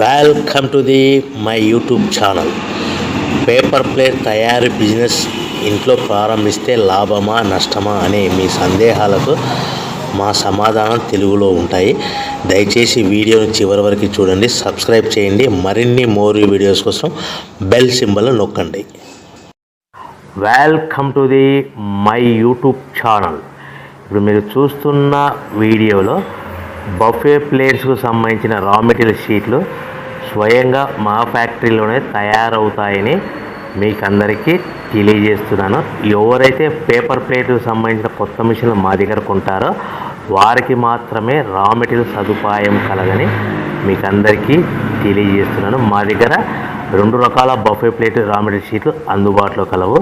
Welcome to my YouTube channel. Paper plate తయారీ business ఇంట్లో ప్రారంభిస్తే లాభమా నష్టమా అనే మీ సందేహాలకు మా సమాధానం తెలుగులో ఉంటాయి. దయచేసి వీడియోని చివరి వరకు చూడండి, సబ్స్క్రైబ్ చేయండి. మరిన్ని మోర్ వీడియోస్ కోసం బెల్ సింబల్ నొక్కండి. Welcome to my YouTube channel. ఇప్పుడు మీరు చూస్తున్న వీడియోలో బఫే ప్లేట్స్కు సంబంధించిన రా మెటీరియల్ షీట్లు స్వయంగా మా ఫ్యాక్టరీలోనే తయారవుతాయని మీకు అందరికీ తెలియజేస్తున్నాను. ఎవరైతే పేపర్ ప్లేట్కు సంబంధించిన కొత్త మిషన్లు మా దగ్గర కొంటారో వారికి మాత్రమే రా మెటీరియల్ సదుపాయం కలగని మీకు అందరికీ తెలియజేస్తున్నాను. మా దగ్గర 2 రకాల బఫే ప్లేట్ రా మెటీరియల్ షీట్లు అందుబాటులో కలవు.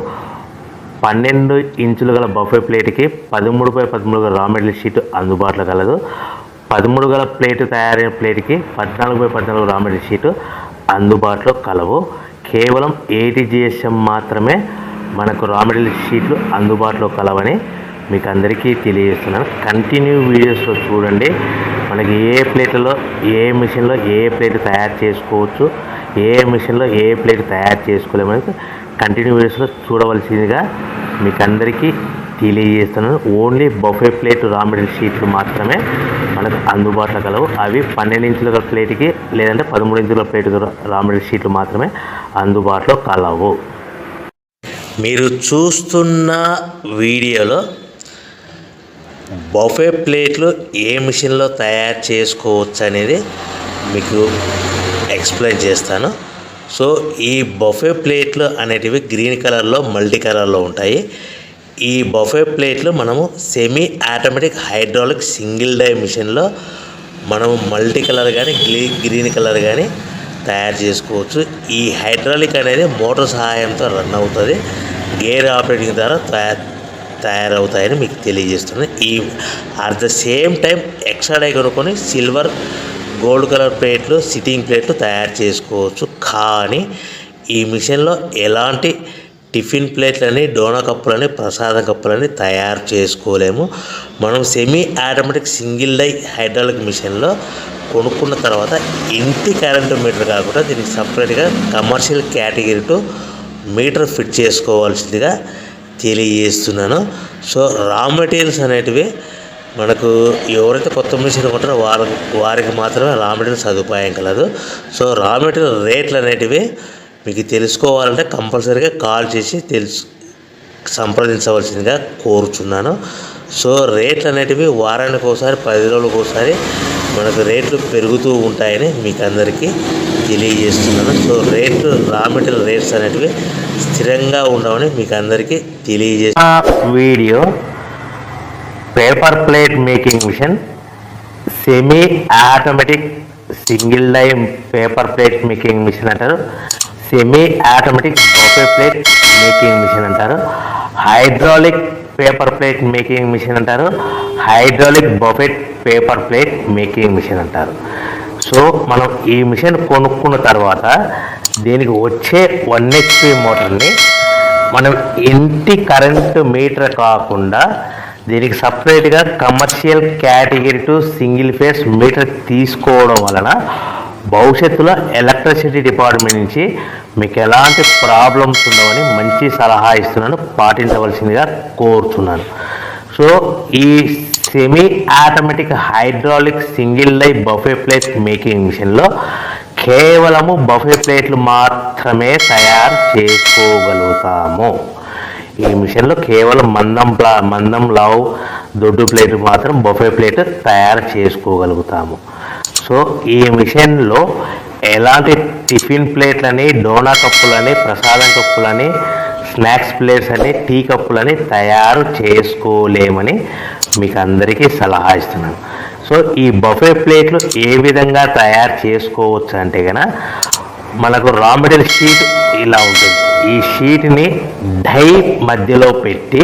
12 ఇంచులు గల బఫే ప్లేట్కి 13x13 రా మెటీరియల్ షీట్ అందుబాటులో కలదు. 13 గల ప్లేటు తయారైన ప్లేట్కి 14x14 రా మెటీరియల్ షీటు అందుబాటులో కలవు. కేవలం 80 GSM మాత్రమే మనకు రా మెటీరియల్ షీట్లు అందుబాటులో కలవని మీకు అందరికీ తెలియజేస్తున్నాను. కంటిన్యూ వీడియోస్లో చూడండి. మనకి ఏ ప్లేట్లలో ఏ మిషన్లో ఏ ప్లేట్ తయారు చేసుకోవచ్చు, ఏ మిషన్లో ఏ ప్లేట్ తయారు చేసుకోలేమని కంటిన్యూ వీడియోస్లో చూడవలసిందిగా మీకు అందరికీ తెలియజేస్తున్నాను. Only buffet plate raw material షీట్లు మాత్రమే మనకు అందుబాటులో కలవు. అవి 12 ఇంచుల ప్లేట్కి లేదంటే 13 ఇంచుల ప్లేట్ రా మెటీరియల్ షీట్లు మాత్రమే అందుబాటులో కలవు. మీరు చూస్తున్న వీడియోలో బఫే ప్లేట్లు ఏ మిషన్లో తయారు చేసుకోవచ్చు అనేది మీకు ఎక్స్ప్లెయిన్ చేస్తాను. సో ఈ బఫే ప్లేట్లు అనేటివి గ్రీన్ కలర్లో మల్టీ కలర్లో ఉంటాయి. ఈ బఫే ప్లేట్లు మనము semi automatic hydraulic single die మిషన్లో మనము మల్టీ కలర్ కానీ గ్రీన్ కలర్ కానీ తయారు చేసుకోవచ్చు. ఈ హైడ్రాలిక్ అనేది మోటార్ సహాయంతో రన్ అవుతుంది, గేర్ ఆపరేటింగ్ ద్వారా తయారవుతాయని మీకు తెలియజేస్తుంది. ఈ at the same time extra die కొనుక్కొని సిల్వర్ గోల్డ్ కలర్ ప్లేట్లు సిట్టింగ్ ప్లేట్లు తయారు చేసుకోవచ్చు. కానీ ఈ మిషన్లో ఎలాంటి టిఫిన్ ప్లేట్లని, డోనా కప్పులని, ప్రసాదం కప్పులని తయారు చేసుకోలేము. మనం semi automatic single die hydraulic మిషన్లో కొనుక్కున్న తర్వాత ఇంటి కరెంటు మీటర్ కాకుండా దీనికి సపరేట్గా commercial category to meter fit చేసుకోవాల్సిందిగా తెలియజేస్తున్నాను. సో రా మెటీరియల్స్ అనేటివి మనకు ఎవరైతే కొత్త మిషన్ కొంటారో వారికి మాత్రమే రా మెటీరియల్ సదుపాయం కలదు. సో రా మెటీరియల్ రేట్లు అనేటివి మీకు తెలుసుకోవాలంటే కంపల్సరీగా కాల్ చేసి సంప్రదించవలసిందిగా కోరుచున్నాను. సో రేట్లు అనేటివి వారానికి ఒకసారి 10 రోజులకు ఒకసారి మనకు రేట్లు పెరుగుతూ ఉంటాయని మీకు అందరికీ తెలియజేస్తున్నాను. సో రా మెటీరియల్ రేట్స్ అనేటివి స్థిరంగా ఉండవని మీకు అందరికీ video paper plate making machine semi automatic single die paper plate making machine అంటారు, semi automatic buffet plate making machine అంటారు, hydraulic paper plate making machine అంటారు, hydraulic buffet paper plate making machine అంటారు. So మనం ఈ machine కొనుక్కున్న తర్వాత దీనికి వచ్చే 1 HP మోటార్ని మనం ఇంటి కరెంటు మీటర్ కాకుండా దీనికి సపరేట్గా commercial category to single phase metre తీసుకోవడం వలన భవిష్యత్తులో ఎలక్ట్రిసిటీ డిపార్ట్మెంట్ నుంచి మీకు ఎలాంటి ప్రాబ్లమ్స్ ఉండవని మంచి సలహా ఇస్తున్నాను, పాటించవలసిందిగా కోరుతున్నాను. సో ఈ semi automatic hydraulic single die buffet plate making మిషన్లో కేవలము బఫే ప్లేట్లు మాత్రమే తయారు చేసుకోగలుగుతాము. ఈ మిషన్లో కేవలం మందం లావు దొడ్డు ప్లేట్ మాత్రం బఫే ప్లేట్ తయారు చేసుకోగలుగుతాము. సో ఈ మిషన్లో ఎలాంటి టిఫిన్ ప్లేట్లని, డోనా కప్పులని, ప్రసాదం కప్పులని, స్నాక్స్ ప్లేట్స్ అని, టీ కప్పులని తయారు చేసుకోలేమని మీకు అందరికీ సలహా ఇస్తున్నాను. సో ఈ బఫే ప్లేట్లు ఏ విధంగా తయారు చేసుకోవచ్చు అంటే కనుక మనకు రా మెటీరియల్ షీట్ ఇలా ఉంటుంది. ఈ షీట్ని డై మధ్యలో పెట్టి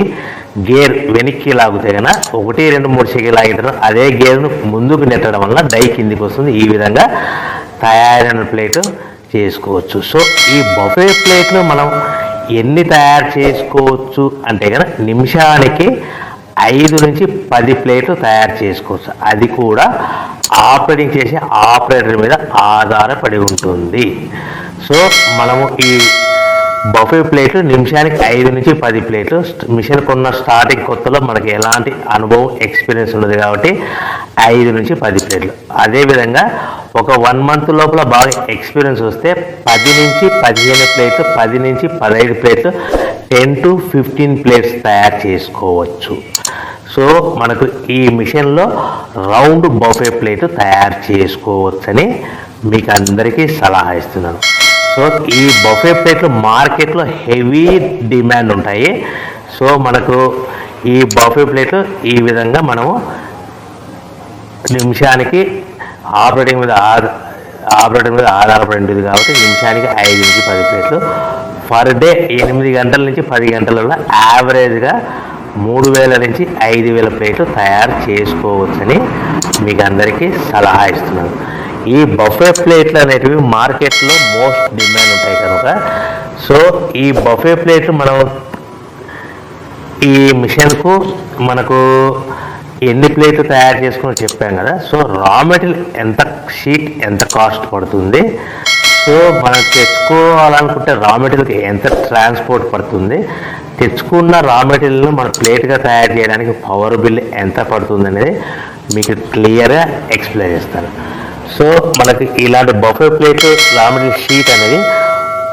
గేర్ వెనక్కి లాగితే కనుక 1, 2, 3 సెకండ్లు లాగిన అదే గేర్ను ముందుకు నెట్టడం వల్ల డై కిందికి వస్తుంది. ఈ విధంగా తయారైన ప్లేట్ చేసుకోవచ్చు. సో ఈ బఫే ప్లేట్లు మనం ఎన్ని తయారు చేసుకోవచ్చు అంటే కనుక నిమిషానికి 5 నుంచి 10 ప్లేట్లు తయారు చేసుకోవచ్చు. అది కూడా ఆపరేటింగ్ చేసే ఆపరేటర్ మీద ఆధారపడి ఉంటుంది. సో మనము ఈ బఫే ప్లేట్లు నిమిషానికి 5 నుంచి 10 ప్లేట్లు. మిషన్ కొన్న స్టార్టింగ్ కొత్తలో మనకి ఎలాంటి అనుభవం ఎక్స్పీరియన్స్ ఉండదు కాబట్టి 5 నుంచి 10 ప్లేట్లు. అదేవిధంగా ఒక 1 మంత్ లోపల బాగా ఎక్స్పీరియన్స్ వస్తే 10 నుంచి 15 ప్లేట్లు, 10 నుంచి 15 ప్లేట్లు, 10 to 15 ప్లేట్స్ తయారు చేసుకోవచ్చు. సో మనకు ఈ మిషన్లో రౌండ్ బఫే ప్లేట్ తయారు చేసుకోవచ్చని మీకు అందరికీ సలహా ఇస్తున్నాను. సో ఈ బఫే ప్లేట్లు మార్కెట్లో హెవీ డిమాండ్ ఉంటాయి. సో మనకు ఈ బఫే ప్లేట్లు ఈ విధంగా మనము నిమిషానికి ఆపరేటింగ్ మీద ఆధారపడి ఉంటుంది కాబట్టి నిమిషానికి 5 నుంచి 10 ప్లేట్లు పర్ డే 8 గంటల నుంచి 10 గంటలలో యావరేజ్గా 3000 నుంచి 5000 ప్లేట్లు తయారు చేసుకోవచ్చని మీకు అందరికీ సలహా ఇస్తున్నాను. ఈ బఫే ప్లేట్లు అనేటివి మార్కెట్లో మోస్ట్ డిమాండ్ ఉంటాయి కనుక సో ఈ బఫే ప్లేట్లు మనం ఈ మిషన్కు మనకు ఎన్ని ప్లేట్లు తయారు చేసుకుని చెప్పాం కదా. సో రా మెటీరియల్ ఎంత షీట్ ఎంత కాస్ట్ పడుతుంది, సో మనం తెచ్చుకోవాలనుకుంటే రా మెటీరియల్కి ఎంత ట్రాన్స్పోర్ట్ పడుతుంది, తెచ్చుకున్న రా మెటీరియల్ను మన ప్లేట్గా తయారు చేయడానికి పవర్ బిల్ ఎంత పడుతుంది అనేది మీకు క్లియర్గా ఎక్స్ప్లెయిన్ చేస్తాను. సో మనకి ఇలాంటి buffet plate raw material sheet అనేది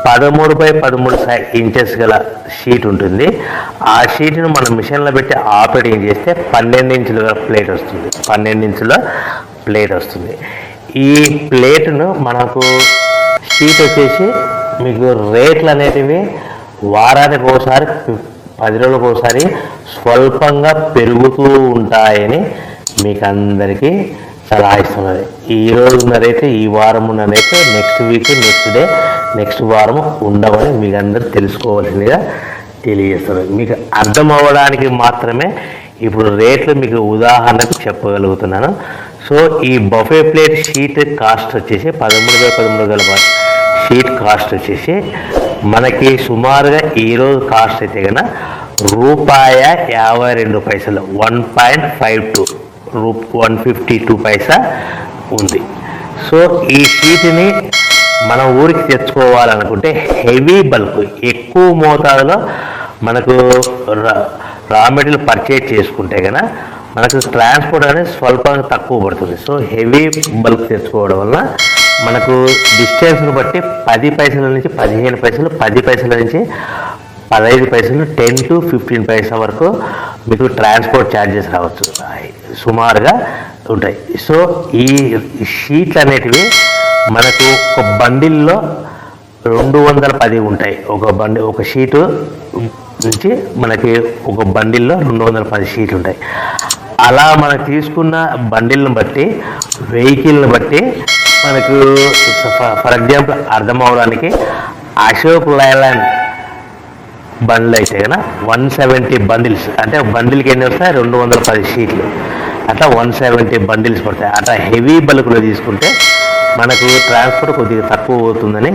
13x13 ఇంచెస్ గల షీట్ ఉంటుంది. ఆ షీట్ను మనం మిషన్లో పెట్టి ఆపరేటింగ్ చేస్తే 12 ఇంచుల ప్లేట్ వస్తుంది. 12 ఇంచుల ప్లేట్ వస్తుంది. ఈ ప్లేట్ను మనకు షీట్ వచ్చేసి మీకు రేట్లు అనేటివి వారానికి ఒకసారి 10 రోజులకు ఒకసారి స్వల్పంగా పెరుగుతూ ఉంటాయని మీకు అందరికీ సలహా ఇస్తున్నది. ఈ రోజు ఉన్నదైతే ఈ వారం ఉన్నదైతే next week next day next వారం ఉండవని మీకు అందరూ తెలుసుకోవాల్సిందిగా తెలియజేస్తున్నారు. మీకు అర్థం అవ్వడానికి మాత్రమే ఇప్పుడు రేట్లు మీకు ఉదాహరణకు చెప్పగలుగుతున్నాను. సో ఈ బఫే ప్లేట్ షీట్ కాస్ట్ వచ్చేసి 13x13 గల షీట్ కాస్ట్ వచ్చేసి మనకి సుమారుగా ఈరోజు కాస్ట్ అయితే కన్నా ₹52 1.52 152 పైసా ఉంది. సో ఈ షీట్ని మన ఊరికి తెచ్చుకోవాలనుకుంటే హెవీ బల్క్ ఎక్కువ మోతాదులో మనకు రా మెటీరియల్ పర్చేజ్ చేసుకుంటే కన్నా మనకు ట్రాన్స్పోర్ట్ అనేది స్వల్పంగా తక్కువ పడుతుంది. సో హెవీ బల్క్ తెచ్చుకోవడం వల్ల మనకు డిస్టెన్స్ను బట్టి 10 పైసల నుంచి 15 పైసలు, 10 పైసల నుంచి 15 పైసలు, 10 to 15 పైసా వరకు మీకు ట్రాన్స్పోర్ట్ ఛార్జెస్ రావచ్చు, సుమారుగా ఉంటాయి. సో ఈ షీట్లు అనేటివి మనకు ఒక బండిల్లో 210 ఉంటాయి. ఒక షీటు నుంచి మనకి ఒక బండిల్లో 210 షీట్లు ఉంటాయి. అలా మనం తీసుకున్న బండిల్ని బట్టి వెహికల్ని బట్టి మనకు ఫర్ ఎగ్జాంపుల్ అర్థం అవడానికి అశోక్ లైలాండ్ బండ్లు అయితే కన్నా 170 బండిల్స్ అంటే బండిల్కి ఎన్ని వస్తాయి 210 షీట్లు అట్లా 170 బండిల్స్ పడతాయి. అట్లా హెవీ బల్క్లో తీసుకుంటే మనకు ట్రాన్స్పోర్ట్ కొద్దిగా తక్కువ అవుతుందని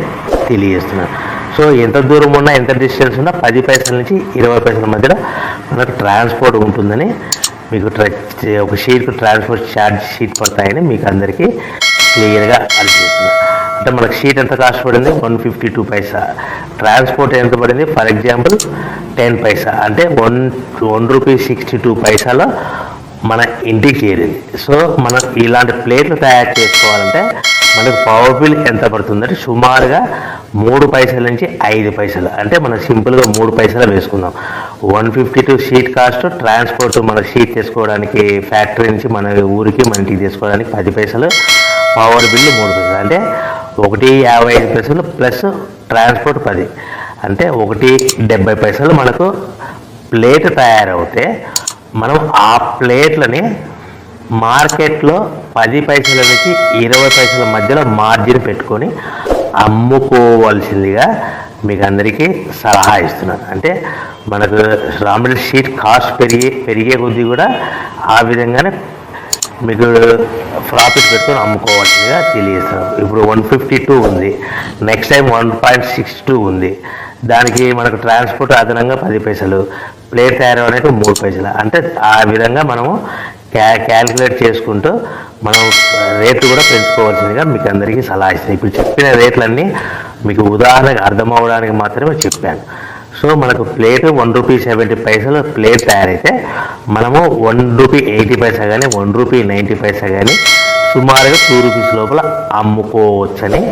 తెలియజేస్తున్నాను. సో ఎంత దూరం ఉన్నా ఎంత డిస్టెన్స్ ఉన్నా 10 పైసల నుంచి 20 పైసల మధ్యలో మనకు ట్రాన్స్పోర్ట్ ఉంటుందని మీకు ఒక షీట్కు ట్రాన్స్పోర్ట్ ఛార్జ్ షీట్ పడతాయని మీకు అందరికీ క్లియర్గా అనిపిస్తుంది. అంటే మనకు షీట్ ఎంత కాస్ట్ పడింది 152 పైసా, ట్రాన్స్పోర్ట్ ఎంత పడింది ఫర్ ఎగ్జాంపుల్ 10 పైసా అంటే ₹1.62 పైసాలో మన ఇంటికి చేరింది. సో మనం ఇలాంటి ప్లేట్లు తయారు చేసుకోవాలంటే మనకు పవర్ బిల్ ఎంత పడుతుందంటే సుమారుగా 3 పైసల నుంచి 5 పైసలు అంటే మనం సింపుల్గా 3 పైసలు వేసుకుందాం. 152 షీట్ కాస్ట్, ట్రాన్స్పోర్ట్ మన షీట్ చేసుకోవడానికి ఫ్యాక్టరీ నుంచి మన ఊరికి మన ఇంటికి తీసుకోవడానికి 10 పైసలు, పవర్ బిల్లు 3 పైసలు అంటే 1.55 పైసలు ప్లస్ ట్రాన్స్పోర్ట్ 10 అంటే 1.70 పైసలు మనకు ప్లేట్ తయారవుతే మనం ఆ ప్లేట్లని మార్కెట్లో 10 పైసల నుంచి 20 పైసల మధ్యలో మార్జిన్ పెట్టుకొని అమ్ముకోవాల్సిందిగా మీకు అందరికీ సలహా ఇస్తున్నాను. అంటే మనకు రా మెటీరియల్ షీట్ కాస్ట్ పెరిగే కొద్దీ కూడా ఆ విధంగానే మీకు ప్రాఫిట్ పెట్టుకొని అమ్ముకోవాల్సిందిగా తెలియజేస్తున్నాను. ఇప్పుడు 152 ఉంది, నెక్స్ట్ టైం 1.62 ఉంది, దానికి మనకు ట్రాన్స్పోర్ట్ అదనంగా 10 పైసలు, ప్లేట్ తయారు అనేది 3 పైసలు. అంటే ఆ విధంగా మనము క్యాలిక్యులేట్ చేసుకుంటూ మనం రేట్లు కూడా పెంచుకోవాల్సిందిగా మీకు అందరికీ సలహా ఇస్తాను. ఇప్పుడు చెప్పిన రేట్లన్నీ మీకు ఉదాహరణకు అర్థం అవ్వడానికి మాత్రమే చెప్పాను. సో మనకు ప్లేట్ ₹1.70 ప్లేట్ తయారైతే మనము ₹1.80 కానీ ₹1.90 కానీ సుమారుగా ₹2 లోపల అమ్ముకోవచ్చని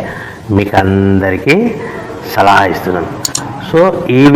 మీకు అందరికీ సలహా ఇస్తున్నాను. సో ఈ